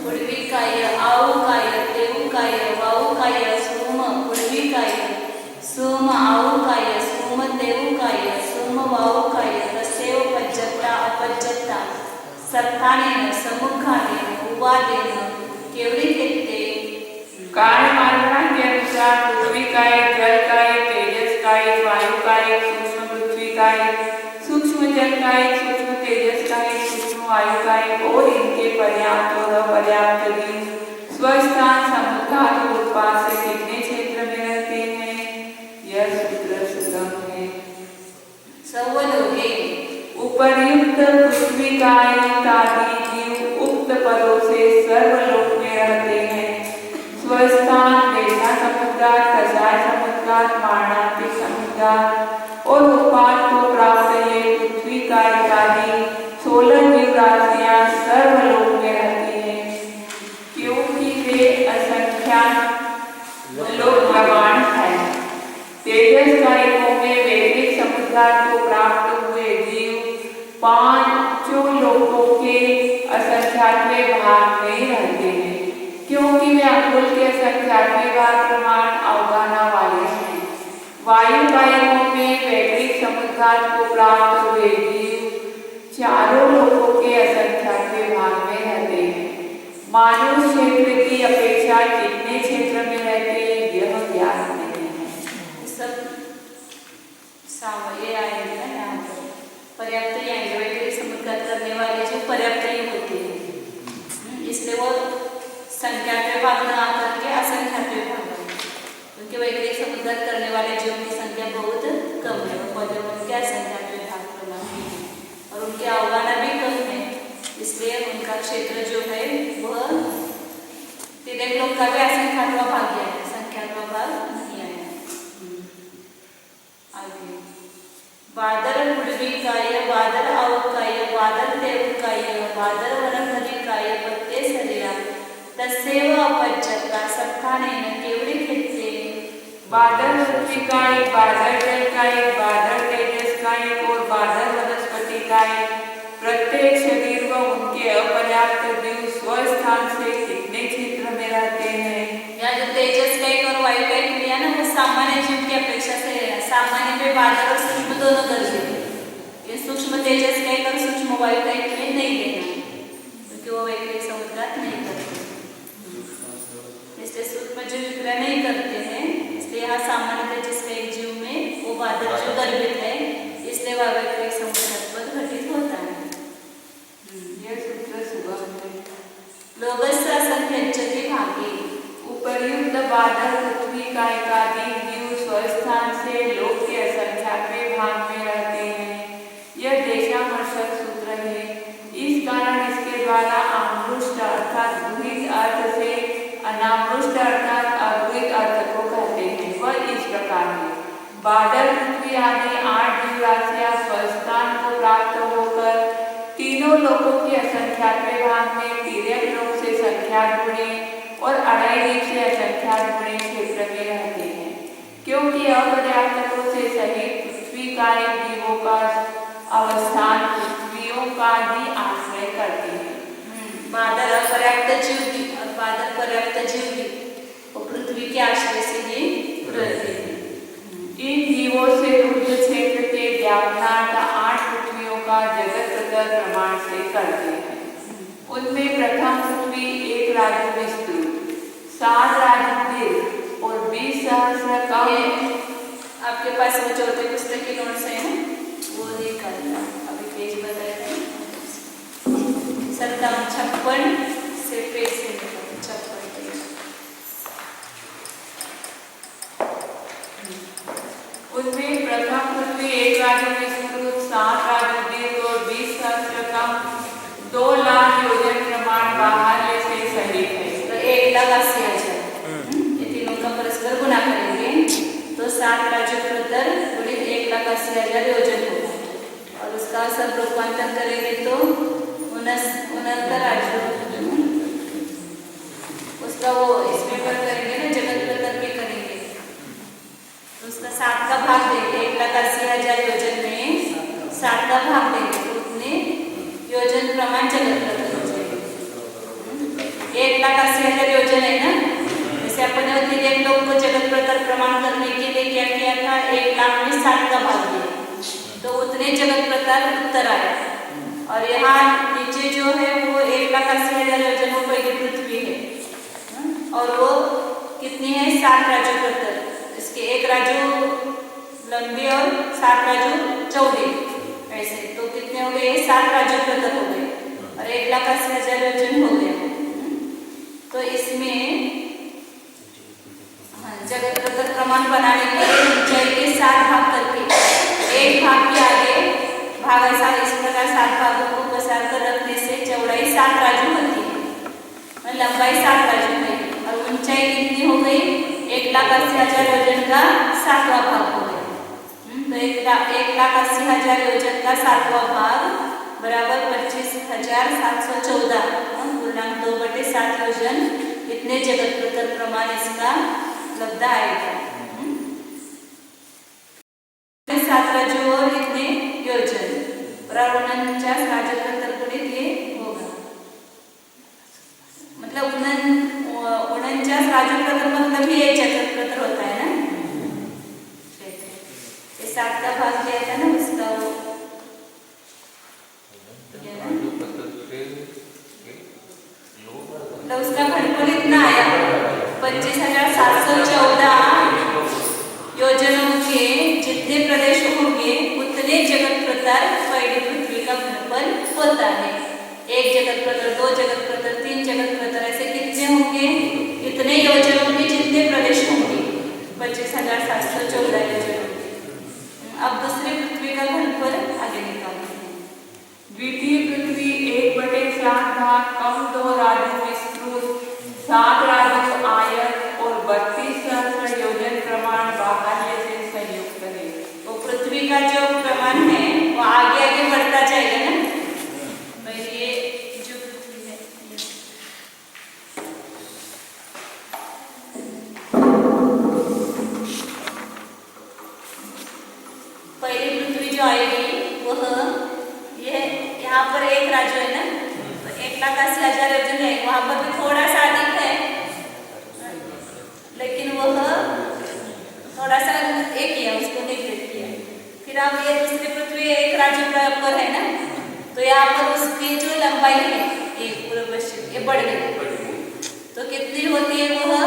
पुढवी काय, आऊ काय, तेऊ काय, वाऊ काय, सोम पुढवी काय, सोम आऊ काय, सोम तेऊ काय, सोम वाऊ काय, तसेव पज्जत्ता अपज्जत्ता सत्तानेन समुखानेन उवादेन केवढे घेतले। काल मार्गणा के अनुसार पृथ्वी काय, जल काय, तेजस काय, वायु काय, सूक्ष्म पृथ्वी काय, सूक्ष्म जल काय, सूक्ष्म तेजस काय, सूक्ष्म वायु काय और इनके पर्याप्त और अपर्याप्त जीव स्वस्थान समुद्घात और उत्पाद से कितने क्षेत्र में रहते हैं? यह सूत्र सुगम है। सवलोके उपर्युक्त पृथ्वी काय आदि जीव उक्त पदों से सर्वलोक में रहते हैं। स्वस्थान वेदना समुद्घात, कसाय समुद्घात, मारणांतिक समुद्घात और उत्पाद को प्राप्त ये पृथ्वी काय आदि 16 जीव राशियां सर्वलोक में रहती हैं, क्योंकि वे असंख्यात लोक प्रमाण है। तेजस कायकों में वैदिक समुद्घात को प्राप्त हुए जीव 5 लोकों के असंख्यात भाग में रहते हैं, क्योंकि वे अंगुल के संख्यात भाग प्रमाण अवगाहना वाले हैं। वायु कायकों में वैकृत समुद्घात को प्राप्त हुए जीव 4 लोकों के असंख्यात भाग में रहते हैं। मानव क्षेत्र की अपेक्षा कितने क्षेत्र में रहते हैं यह ज्ञात नहीं है। सब ये आएंगे ना यहाँ पर पर्याप्त ही आएंगे, वैसे समुद्र करने वाले जो पर्याप्त ही होते हैं, इसलिए वो संख्या पे भाग न आकर के असंख्या पे भाग आएंगे, क्योंकि वैसे समुद्र करने वाले जीवों की संख्या बहुत कम है, वो पौधे उनके असंख्या पे भाग बनाते हैं और उनके अवगाना भी कम है, इसलिए उनका क्षेत्र जो है वह तिरक लोग का भी असंख्यात्मक भाग गया है, संख्यात्मक भाग नहीं आया। आगे बादल पुडविकाय, बादल अवकाय, बादल देवकाय, बादल वनखनिकाय, पत्ते शरीरा तस्सेव अपज्जता सत्तानेन केवढे घेतले। बादल पृथ्वी का एक, बादल जल का एक, बादल तेजस का एक और बादल वनस्पति का एक, प्रत्येक शरीर व उनके अपर्याप्त जीव स्वस्थान से कितने क्षेत्र में रहते हैं। या जो तेजस का एक और वायु का एक लिया ना, वो सामान्य जीव की अपेक्षा से सामान्य पे बादल और सूक्ष्म दोनों कर देते, ये सूक्ष्म तेजस का एक और सूक्ष्म वायु का एक में नहीं लेना, क्योंकि वो वैज्ञानिक समुद्रात नहीं करते, इसलिए सूक्ष्म जीव विक्रय नहीं करते हैं, इसलिए यहाँ सामान्य तेजस का एक जीव में वो बादल जो गर्भित है, इसलिए वह वैज्ञानिक समुद्रात पर घटित होता है। यह सूत्र सुगम है। लोगस्य असंख्यंचति भागे, उपर्युक्त बादल पृथ्वी का एकाधिक जीव स्वस्थान से लोक के असंख्यात्मक भाग में रहते हैं, यह देशामर्शक सूत्र है। इस कारण इसके द्वारा आमृष्ट अर्थात गृहीत अर्थ से अनामृष्ट अर्थात अगृहीत अर्थ को कहते हैं। वह इस प्रकार है, बादल पृथ्वी आदि 8 जीव राशियां स्वस्थान को प्राप्त होकर तीनों लोकों के असंख्यात्मक भाग में तिर्यक लोक से संख्यात गुणे और अढ़ाई दीप से असंख्यात गुणे क्षेत्र में रहते हैं, क्योंकि अपर्याप्तकों से सहित पृथ्वी का एक जीवों का अवस्थान पृथ्वियों का ही आश्रय करते हैं। बादल अपर्याप्त जीव भी और बादल पर्याप्त जीव भी वो पृथ्वी के आश्रय से ही रहते हैं। इन जीवों से रुद्र क्षेत्र के व्यापनार्थ 8 पृथ्वियों का जगत प्रतर प्रमाण से करते हैं। उनमें प्रथम पृथ्वी एक राजु विस्तृत, 7 राजु दीर्घ और 20 सहस्र कम। आपके पास वो चौथे पुस्तक की नोट्स है ना, वो निकालना, अभी पेज बताए थे 56 से पेज से 56 पेज। उनमें प्रथम पृथ्वी एक राजु विस्तृत, 7 राजु दीर्घ और 20 सहस्र कम 2 लाख योजन प्रमाण बाहर से सहित है। तो 1,80,000 ये तीनों का परस्पर गुना करेंगे तो 7 राजु प्रतर गुणित 1,80,000 योजन होगा, और उसका सब रूपांतर करेंगे तो 69 राजु, उसका वो इसमें पर करेंगे ना, जगत प्रतर भी करेंगे तो उसका 7 का भाग देंगे, 1,80,000 योजन में 7 का भाग देंगे तो उतने योजन प्रमाण जगत प्रतर हो जाएगा। 1,80,000 योजन है ना, जैसे अपन ने तिर्यक लोक को जगत प्रतर प्रमाण करने के लिए क्या किया था, 1 लाख में 7 का भाग दिया तो उतने जगत प्रतर उत्तर आया, और यहाँ नीचे जो है वो 1,80,000 योजन वो पहली पृथ्वी है, और वो कितनी है 7 राजु प्रतर, इसके 1 राजु लंबी और 7 राजु चौड़ी, ऐसे तो कितने हो गए 7 राजु प्रतर हो गए और 1,80,000 योजन हो गया। तो इसमें जगत प्रतर प्रमाण बनाने के लिए ऊंचाई के 7 भाग करके एक भाग के आगे भाग ऐसा इस प्रकार 7 भागों को पसार कर रखने से चौड़ाई 7 राजु होती है और लंबाई 7 राजु है, और ऊंचाई कितनी हो गई 1,80,000 योजन का 7वां भाग हो गया। तो 1,80,000 योजन का 7वां भाग बराबर 25,714 पूर्णांक 2/7 योजन, इतने जगत प्रतर प्रमाण इसका लब्ध आएगा। 7 राजु और इतने योजन बराबर 49 राजु प्रतर गुणित ये होगा, मतलब 49 राजु प्रतर मतलब ये जगत प्रतर होता है ना, ये 7 का भाग दिया था ना उसका वो मतलब उसका घनफल इतना आया 25,714 योजनों के जितने प्रदेश होंगे उतने जगत प्रतर पहली पृथ्वी का घनफल होता है। एक जगत प्रतर, दो जगत प्रतर, तीन जगत प्रतर, ऐसे कितने होंगे? इतने योजनों के जितने प्रदेश होंगे 25,714 योजनों के। अब दूसरी पृथ्वी का घनफल आगे निकालते हैं। द्वितीय पृथ्वी 1/7 भाग कम 2 राज्यों विस्तृत 7 राज्यों आयत और 32 सहस्त्र योजन प्रमाण बाह्य से संयुक्त है। वो पृथ्वी का जो प्रमाण है वो आगे आगे बढ़ता जाएगा ना। पहले ये जो पृथ्वी है पहली पृथ्वी जो आएगी वह ये यहाँ पर एक राज्य है ना, तो 1,80,000 योजन है, वहां पर भी थोड़ा सा अधिक है, लेकिन वह थोड़ा सा एक ही है, उसको नेग्लेक्ट किया। फिर अब ये दूसरी पृथ्वी एक राज्य पर है ना, तो यहाँ पर उसकी जो लंबाई है एक पूर्व पश्चिम ये बढ़ गई, तो कितनी होती है? वह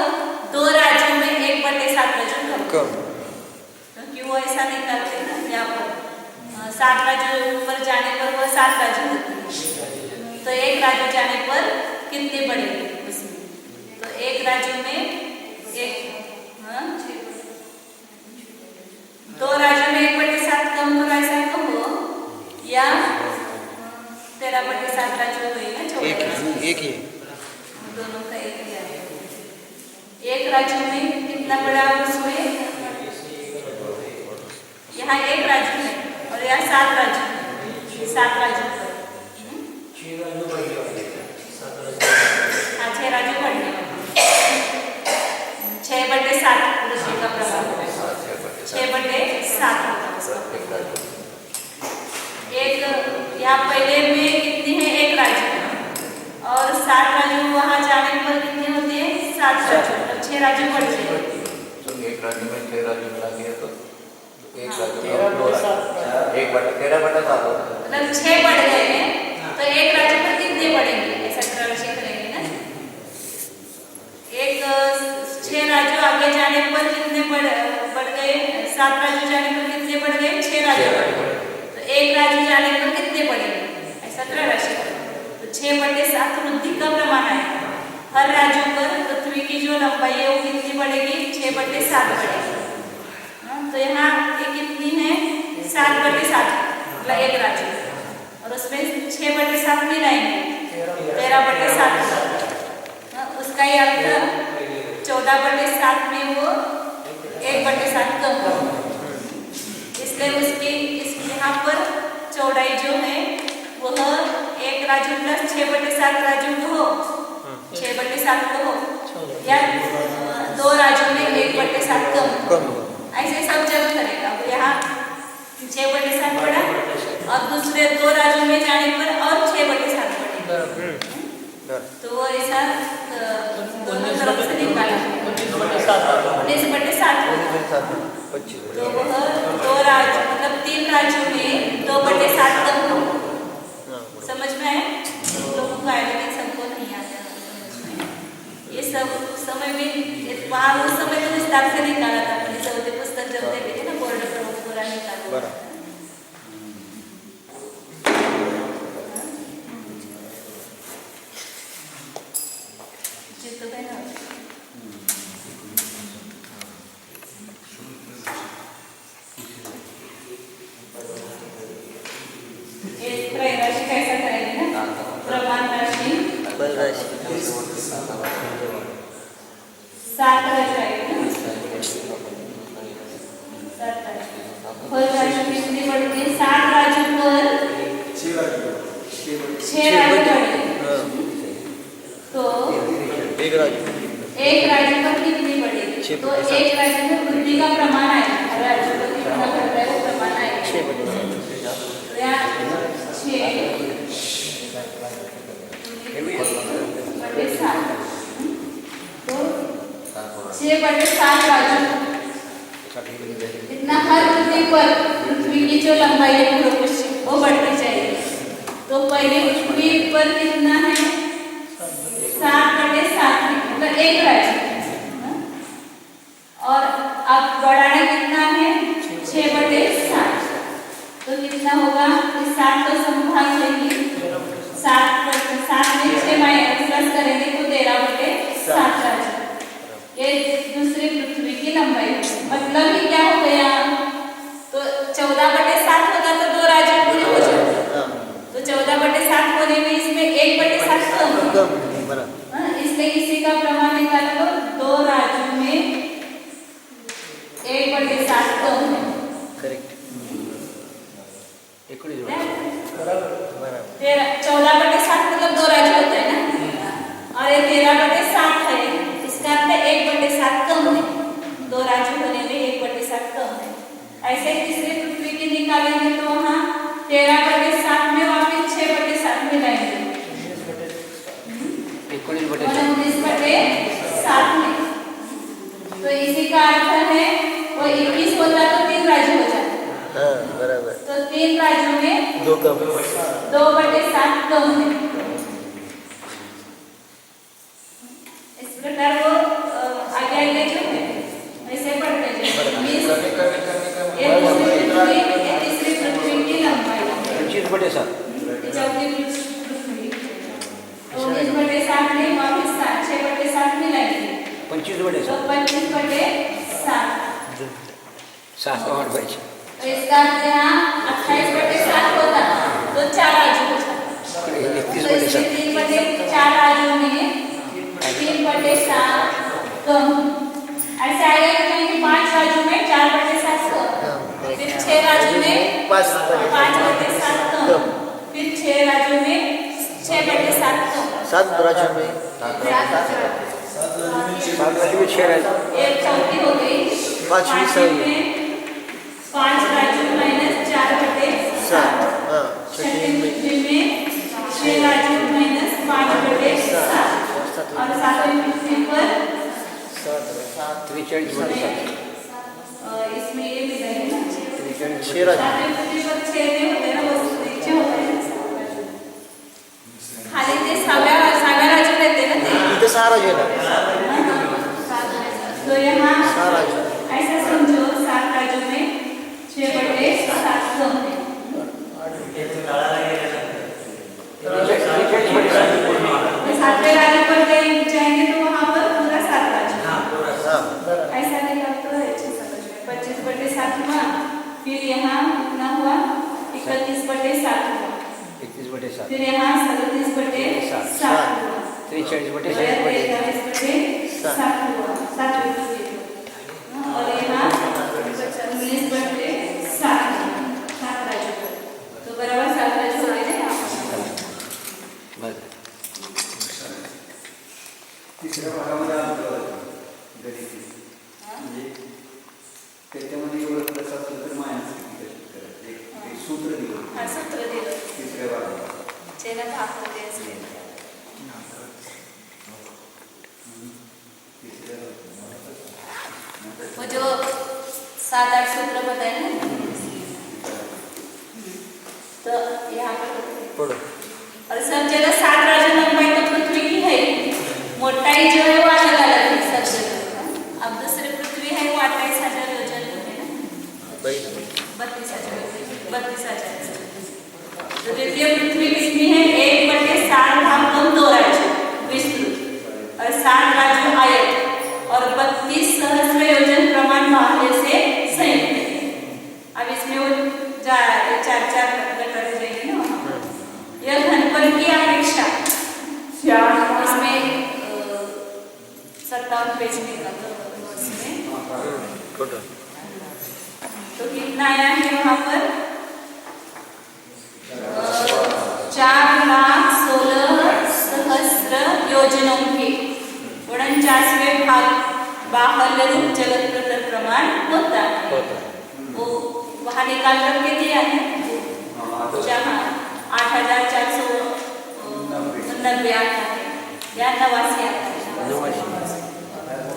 2 राज्यों में 1/7 राज्यों कम, क्योंकि वो ऐसा नहीं करते ना। यहाँ पर 7 राज्यों पर जाने पर वह 7 राज्य होती है, तो एक राज्य जाने पर कितने बढ़ेंगे उसमें? तो एक राज्य में एक 2 राज्यों में 1/7 कम, तो ऐसा कहो, या 13/7 राज्य होगा, एक ही दोनों का एक ही है। एक राज्य में कितना बड़ा उसमें? यहाँ एक राज्य है और यहाँ 7 राज्य है, 7 राज्य पर 6 राज्य बढ़ने वाले, 6/7 पृथ्वी का प्रभाव, 6/7 एक यहाँ पहले में कितनी है? एक राज्य, और 7 राज्य वहाँ जाने पर कितने होते हैं? 7 राज्य, मतलब 6 राज्य बढ़ गए। तो एक राज्य में 6 राज्य मिला दिया तो एक राज्य 13/7 मतलब 6 बढ़ गए हैं, तो एक राज्य पर कितने बढ़ेंगे? ऐसा क्रमशः करेंगे ना। एक 6 राज्यों आगे जाने पर कितने बढ़ गए? 7 राज्यों जाने पर कितने बढ़ गए? 6 राज्य बढ़ गए, तो एक राज्य जाने पर कितने बढ़ेंगे? ऐसा क्रमशः करेंगे, तो 6/7 वृद्धि का प्रमाण है। हर राज्यों पर पृथ्वी की जो लंबाई है वो कितनी बढ़ेगी? 6/7 बढ़ेगी। तो यहाँ ये कितनी है? 7/7, मतलब एक राज्य, और उसमें 6/7 मिलाएंगे 13/7, उसका ही अर्थ 14/7 में वो 1/7 कम हो, इसलिए उसकी यहाँ पर चौड़ाई जो है वह एक राज्य प्लस 6/7 राज्यों को हो, 6/7 को हो, या 2 राज्यों में 1/7 कम, ऐसे सब जगह करेगा। तो यहाँ 6/7 बढ़ा और दूसरे 2 राज्यों में जाने पर और 6/7 बढ़ेगा, तो वो ऐसा दोनों तरफ से निकाला 19/7 तो वह 2 राज्य मतलब 3 राज्यों में 2/7 कम हो। समझ में आए? लोगों को आया, लेकिन सबको नहीं आता समझ में। ये सब समय में वहाँ उस समय तो विस्तार से निकाला था, अपनी सौदे पुस्तक जब देखे थे ना बोर्ड पर, वो पूरा निकाला। जी तो बहना राशि कैसा करेंगे ना, प्रमाण राशि 7 राशि आएगी ना, 7 राशि, फल राशि कितनी बढ़ती है? 7 राज्यों पर 6 राज्य बढ़ेंगे, तो एक राज्य पर कितनी बढ़ेगी? तो एक राज्य में वृद्धि का प्रमाण आएगा, हर राज्य पर कितना बढ़ता है वो प्रमाण आएगा। तो यहाँ 6/7, तो 6/7 राज्यों इतना हर पृथ्वी पर पृथ्वी की जो लंबाई है पूर्व पश्चिम वो बढ़ती जाएगी। तो पहले पृथ्वी पर कितना है? 7/7 एक राज्य हाँ? और अब बढ़ाना कितना है 6/7 तो कितना होगा इस 7 को संभाग लेंगे 7 में 6 प्लस करेंगे तो 13/7 राज्य ये दूसरी पृथ्वी की लंबाई मतलब ही क्या हो गया तो 14/7 होगा तो 2 राज्य पूरे हो जाते तो 14/7 होने में इसमें 1/7 कम है इसलिए इसी का प्रमाण निकाल लो 2 राज्यों में 1/7 कम है करेक्ट 14/7 मतलब 2 राज्य होता है ना और ये 13/7 है इसका अर्थ 1/7 कम है 2 राज्य होने में 1/7 कम है ऐसे तीसरी पृथ्वी की निकालेंगे तो वहाँ 13/7 में वापिस 6/7 मिलाएंगे 19/7 में तो इसी का अर्थ है वो 21 होता तो 3 राज्य हो जाते बराबर तो 3 राज्यों में 2/7 कम है इस प्रकार वो आगे जो है वैसे पढ़ते जाएंगे ये तीसरी पृथ्वी की लंबाई 25/7 चौथी पृथ्वी 19/7 में वापस 6/7 मिलाएंगे 25/7 तो 25/7 7 तो इसका अर्थ यहाँ 28/7 होता तो 4 राज्य हो जाता तो इसमें 3/4 राज्यों में 3/7 कम ऐसे आएगा कि कहेंगे 5 राज्यों में 4/7 कम फिर 6 राज्यों में 5/7 कम फिर 6 राज्यों में 6/7 कम 7 राज्यों में 6 राज्य एक चौथी हो गई 5वीं सही 5 राज्यों माइनस 4/7 छठी पृथ्वी में 6 राज्यों माइनस 5/7 और 7वीं पृथ्वी पर 43/7 इसमें ये भी रहेगा ना 6 राज्य 7वीं पृथ्वी पर 6 में होते हैं वो नीचे होते हैं खाली ते सहाव्या राज्य रहते हैं ना इथे 6 राज्य आहे ना तो यहाँ 6 राज्य ऐसा समझो 7 राज्यों में 6/7 कम है तो 7वें राज्य पर जाएंगे तो वहाँ पर पूरा 7 राज्य ऐसा निकल तो है 25/7 हुआ फिर यहाँ कितना हुआ 31/7 हुआ 31/7 फिर यहाँ 37/7 हुआ 43/7 हुआ 7वीं पृथ्वी और यहाँ 19/7 7 राज्य तो बराबर 7 राज्य हो गए ना तिसऱ्या भागामध्ये गणित म्हणजे त्याच्यामध्ये एवढं प्लस असलं तर मायनस एक सूत्र दिलं सूत्र दिलं तिसऱ्या भागात जेना भागमध्ये असते वो जो 7-8 सूत्र बताए ना तो यहाँ पर और सब जगह 7 राज्य लंबाई तो पृथ्वी की है मोटाई जो है वो अलग अलग है सब जगह अब दूसरी पृथ्वी है वो 28,000 योजन है ना 32,000 तो द्वितीय पृथ्वी कितनी है 1/7 भाग कम 2 राज्य विस्तृत और 7 राज्यों आयत और 32 सहस्र योजन प्रमाण बाह्य से संयुक्त अब इसमें वो 4 गटर जाएंगे ना यह घनफल की अपेक्षा इसमें 57 पेज में तो कितना आया है वहां पर 4,16,000 योजनों के 49वें भाग बाह्य रूप जगत प्रतर प्रमाण होता है वो वहां निकाल करके दिया है जहाँ 8,490 आता है या 89 आता है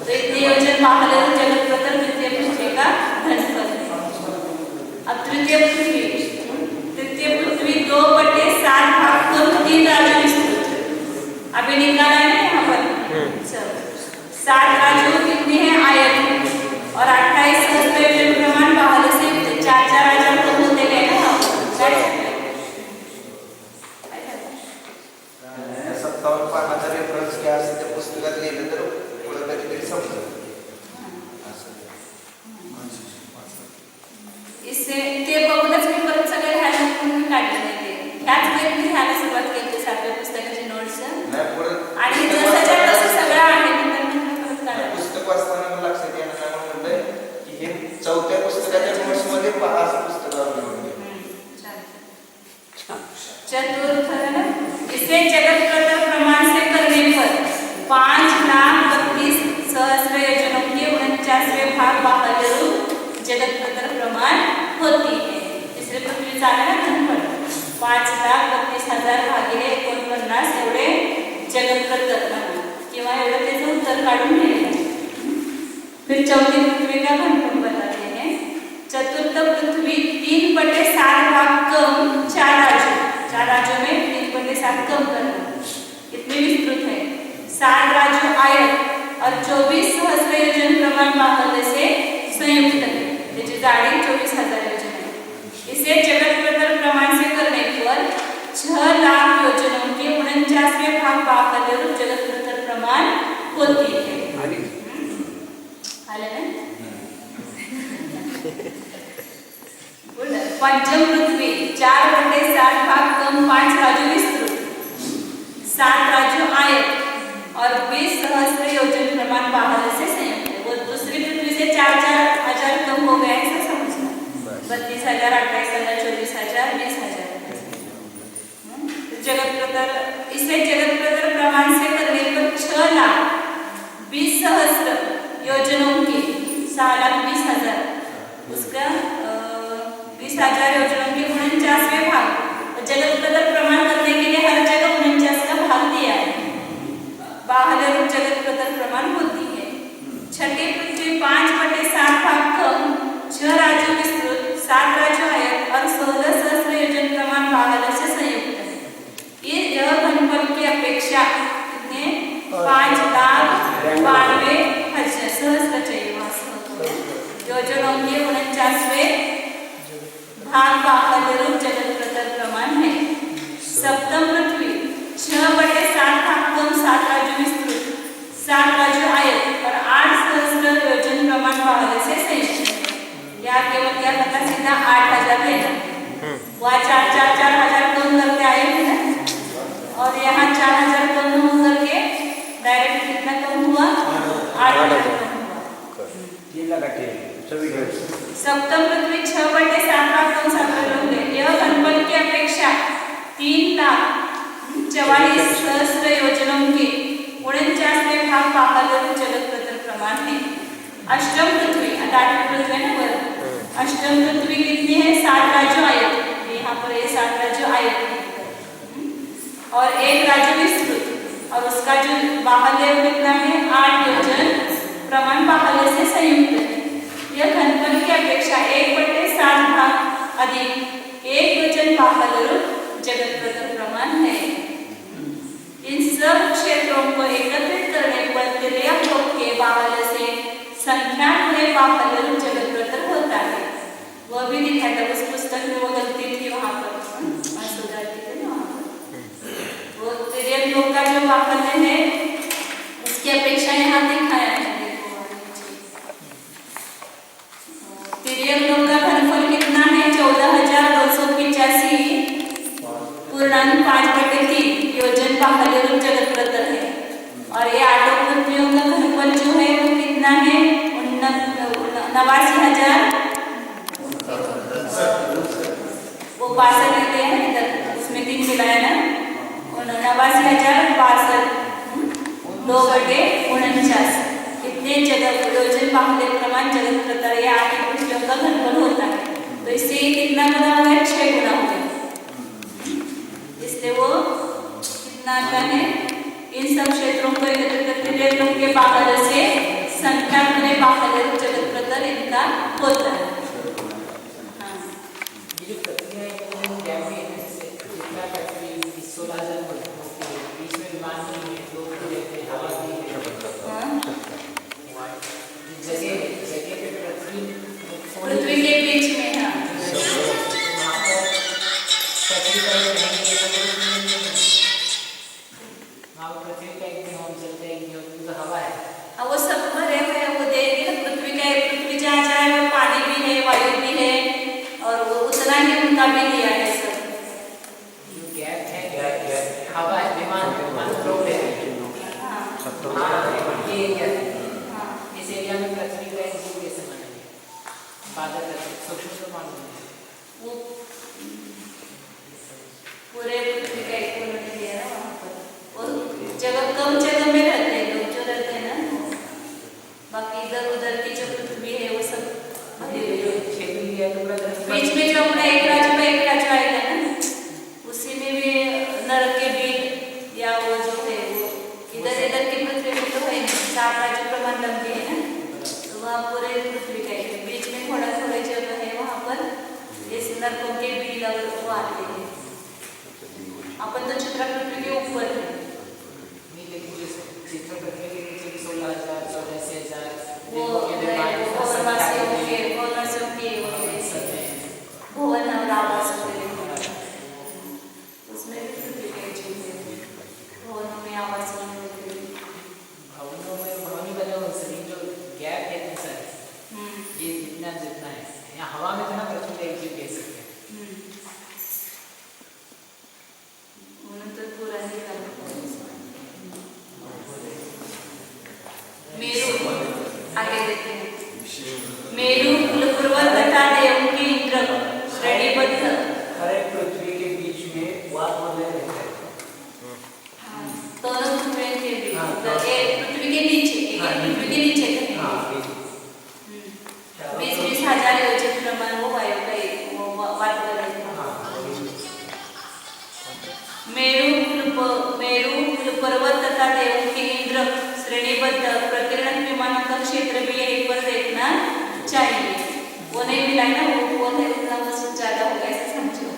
तो इतने योजन बाह्य रूप जगत प्रतर तृतीय पृथ्वी का घनफल है अब तृतीय पृथ्वी 2/7 भाग कम 3 राज्यों में स्थित अभी निकाला है यहाँ पर चलो 7 राजू कितने हैं आयत और 28 सहस्त्र योजन प्रमाण बाहर से 4 हजार कम होते गए ना। काय झालं? 57 पानाचा रेफरन्स काय असेल त्या पुस्तकात लिहिलं तर पुढे कधीतरी समजेल. इससे ते बघूनच मी परत सगळे ह्याला म्हणून काढले ते. ह्याच वेळी मी ह्याला सुरुवात केली 7व्या पुस्तकाची नोट्स नाही पुढे आणि जसंच्या तसं सगळं आहे नंतर मी परत काढलं. पुस्तक वाचताना मला लक्षात येणं काय म्हणलंय की हे 4थ्या पुस्तकाच्या नोट्स मध्ये पहा असं पुस्तकावर लिहून आहे. चतुर्थ है ना, इसे जगत प्रतर प्रमाण से करने पर 5,32,000 योजनों के 49वें भाग बाह्य रूप जगत प्रतर प्रमाण होती है. इसलिए पृथ्वी चाले ना घनफळ 5,32,000 भागिले 49 एवढे जगत प्रतर प्रमाण किंवा एवढं त्याचं उत्तर काढून लिहिलेलं आहे. फिर चौथी पृथ्वी का घनफळ बताते हैं. चतुर्थ पृथ्वी 3/7 भाग कम 4 राज्यों, 4 राज्यों में 3/7 कम करना, इतनी विस्तृत है. 7 राज्यों आयत और 24 सहस्त्र योजन प्रमाण बाहुल्य से संयुक्त है. त्याची जाडी 24,000 योजन है. इसे जगत प्रतर प्रमाण से करने पर 6 लाख योजनों के 49वें भाग बाहुल्य रूप जगत प्रतर प्रमाण होती है. आले ना. पंचम पृथ्वी 4/7 भाग कम 5 राज्यों विस्तृत, 7 राज्यों आयत और 20 सहस्त्र योजन प्रमाण बाहुल्य से संयुक्त है. वो दूसरी पृथ्वी से 4,000 कम हो गया ऐसा समझना. 32,000, 28,000, 24,000, 20,000. जगत प्रतर इसे जगत प्रतर प्रमाण से करने पर 6,20,000 योजनों के 6,20,000 उसका 20,000 योजनों के 49वें भाग. जगत प्रतर प्रमाण करने के लिए हर जगह 49 का भाग दिया है. बाह्य रूप जगत प्रतर प्रमाण होती है. छठी पृथ्वी 5/7 भाग कम 6 राज्यों विस्तृत, 7 राज्यों आयत और 16 सहस्त्र योजन प्रमाण बाहुल्य से संयुक्त है. यह घनफल की अपेक्षा कितने 5,92,000 सहस्त्र चाहिए योजनों के 49वें भाग बाहुल्य रूप जगत प्रतर प्रमाण है. सप्तम पृथ्वी 6/7 भाग कम 7 राज्यों विस्तृत, 7 राज्यों आयत और 8 सहस्त्र योजन प्रमाण बाहुल्य से संयुक्त है. या केवल क्या करना, सीधा 8,000 लेना. वहाँ 4,000 कम करके आए थे ना, और यहाँ 4,000 कम हो करके डायरेक्ट कितना कम हुआ, 8,000 कम हुआ. सप्तम पृथ्वी 6/7 भाग कम 7 लोग. यह घनफल की अपेक्षा 3,44,000 योजनों के 49वें भाग बाहुल्य रूप जगत प्रतर प्रमाण है. अष्टम पृथ्वी, 8वीं पृथ्वी ना वर. अष्टम पृथ्वी कितनी है, 7 राज्यों आयत. यहाँ पर ये 7 राज्यों आयत और 1 राज्य विस्तृत और उसका जो बाहुल्य कितना है 8 योजन प्रमाण बाहुल्य से संयुक्त है. यह घनफल की अपेक्षा 1/7 भाग अधिक 1 योजन बाहुल्य रूप जगत प्रतर प्रमाण है. इन सब क्षेत्रों को एकत्रित करने पर तिर्यक लोक के बाहुल्य से संख्या गुणे बाहुल्य रूप जगत प्रतर होता है. वह भी दिखाया था उस पुस्तक में, वो गलती थी वहाँ पर, मैं सुधारती थी ना वहाँ पर. वो तिर्यक लोक का जो बाहुल्य है उसकी अपेक्षा यहाँ दिखाया है. तिर्यक लोक का घनफल कितना है 14,285 पूर्णांक 5/3 योजन बाहुल्य रूप जगत प्रतर है. और ये 8 पृथ्वियों का घनफल जो है वो कितना है 89,000. वो 62 लेते हैं इधर, उसमें 3 मिलाया ना, 89,062 2/49 इतने जगत योजन बाहुल्य प्रमाण जगत प्रतर या 8 पृथ्वियों का घनफल होता है. तो इससे कितना गुना हो गया, 6 गुना हो गया. इसलिए वो कितना आता है, इन सब क्षेत्रों को एकत्रित करते हुए लोग के बाहुल्य से संख्या गुणे बाहुल्य रूप जगत प्रतर इनका होता है. ये जो प्रक्रिया है वो क्या है, जितना फैक्ट्री 16,000 होती है, बीच में विमान नहीं है, लोग रहते हैं, हवा भी है. एक दिन हम चल जाएंगे और तो हवा है। हाँ, वो सब भरे हुए हैं, वो देंगे ना पृथ्वी का है, पृथ्वी जहाँ जहाँ है वो पानी भी है, वायु भी है, और वो उतना ही उनका भी लिया है सब। जो गैप है हवा है, विमान लोग है। हाँ, ये एरिया हाँ, इस एरिया में पृथ्वी का एक जीव कैसे मानेंगे? बादल का सूक्ष्म तो मालूम है। वो पूरे पृथ्वी का एक उन्होंने लिया है वहाँ पर। और जगह कम जगह में रहते हैं लोग, जो रहते हैं ना, बाकी इधर उधर की जो पृथ्वी है वो सब भरी हुई है। क्षेत्र लिया है तो पूरा धरती बीच में जो अपना एक राज्य आएगा ना, उसी में भी नरक के बीच या वो जो है वो इधर की पृथ्वी में तो है नहीं, 7 राज्य प्रमाण लंबी है ना, तो वहाँ पूरे पृथ्वी का है। बीच में थोड़ा थोड़ा जगह है, वहाँ पर इस नरकों के बीज और वो आते हैं। अपन तो चित्रा पृथ्वी के ऊपर है। नहीं, लेकिन जैसे चित्र पृथ्वी के नीचे 16,000 84,000 वो भवनवासियों के भवन और आवास उसमें भी पृथ्वी का जीव है, भवनों में आवास बने भवनों में भवन ही बने हुए हैं, जो गैप है इतना सारा, ये जितना है यहाँ हवा में तो ना पृथ्वी का एक जीव कह सकते हैं। तो पूरा ही मेरू आगे देखते हैं। मेरू कुलपर्वत तथा देवों की इंद्र श्रेणीबद्ध हर एक पृथ्वी के बीच में वातावरण रहता है। दोनों पृथ्वी के बीच, हाँ, पृथ्वी के नीचे, हाँ, पृथ्वी के नीचे कहीं हाँ, 20,000 योजन प्रमाण वो वायु का एक वो वातावरण है। मेरू कुलपर्वत तथा देवों की इंद्र श्रेणीबद्ध प्रकीर्णक विमानों का क्षेत्र भी यहीं पर देखना चाहिए। वो नहीं मिला ना, वो है उतना वजन ज्यादा होगा, ऐसे समझो।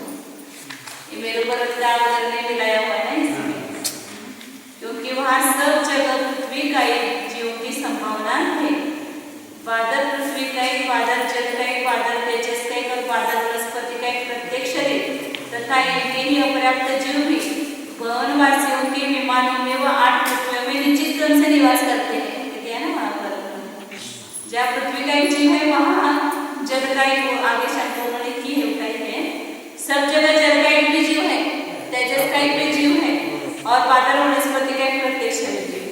ये मेरू पर्वत का अगर नहीं मिलाया हुआ ना इसमें, क्योंकि वहाँ सब जगह पृथ्वी का एक जीव की संभावना है। बादल पृथ्वी का एक, बादल जल का एक, बादल तेजस का एक और बादल बृहस्पति का एक प्रत्येक शरीर तथा इनके ही अपर्याप्त जीव भी भवनवासियों के विमानों में व 8 पृथ्वियों में निश्चित क्रम से निवास करते हैं। क्या है ना, वहाँ पर जहाँ पृथ्वी का एक जीव है वहाँ जल का एक, आगे शब्द उन्होंने की है उठाई है, सब जगह जल का एक भी जीव है, तेजस का एक भी जीव है और बादल और बृहस्पति का एक प्रत्येक शरीर जीव,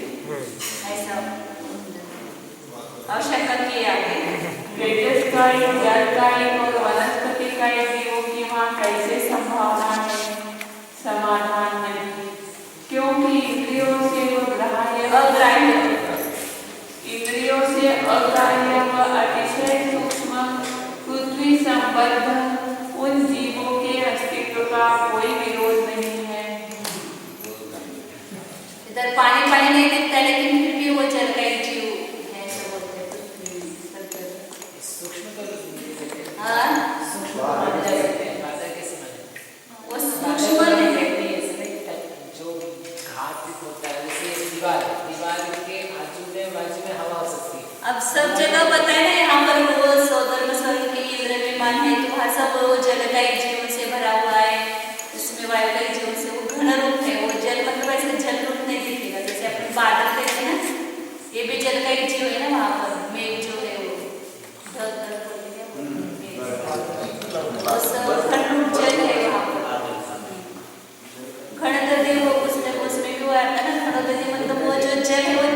ऐसा आवश्यकता की आगे। तेजस का एक, जल का एक और वनस्पति का एक जीवों की वहाँ कैसे संभावना है? समाधान नहीं, क्योंकि इंद्रियों से वो अग्राह्य, इंद्रियों से अग्राह्य व अतिशय सूक्ष्म पृथ्वी संबद्ध उन जीवों के अस्तित्व का कोई विरोध नहीं है। इधर पानी नहीं दिखता, लेकिन फिर भी वो जल का एक जीव है, ऐसा बोलते हैं। सूक्ष्म तो हाँ, सूक्ष्म माने जा सकते हैं, बादल कैसे माने? वो सूक्ष्म नहीं है। जो घात होता है, जैसे दीवार के बाजू में हवा हो सकती है। अब सब जगह बताए ना, यहाँ पर वो सौधर्म स्वर्ग के इंद्र विमान है, तो वहाँ सब वो जल का एक जीवन से भरा हुआ है, उसमें वायु का एक जीवन से वो घन रूप है। वो जल मतलब ऐसे जल रूप नहीं दिखेगा, जैसे अपने बादल कहते हैं ना, ये भी जल का एक जीव है ना। वहाँ पर मेघ जो है वो घन रूप जल है वहाँ पर। घन नदी वो उसमें भी वो आता है ना, घन नदी मतलब वो जो जल है वो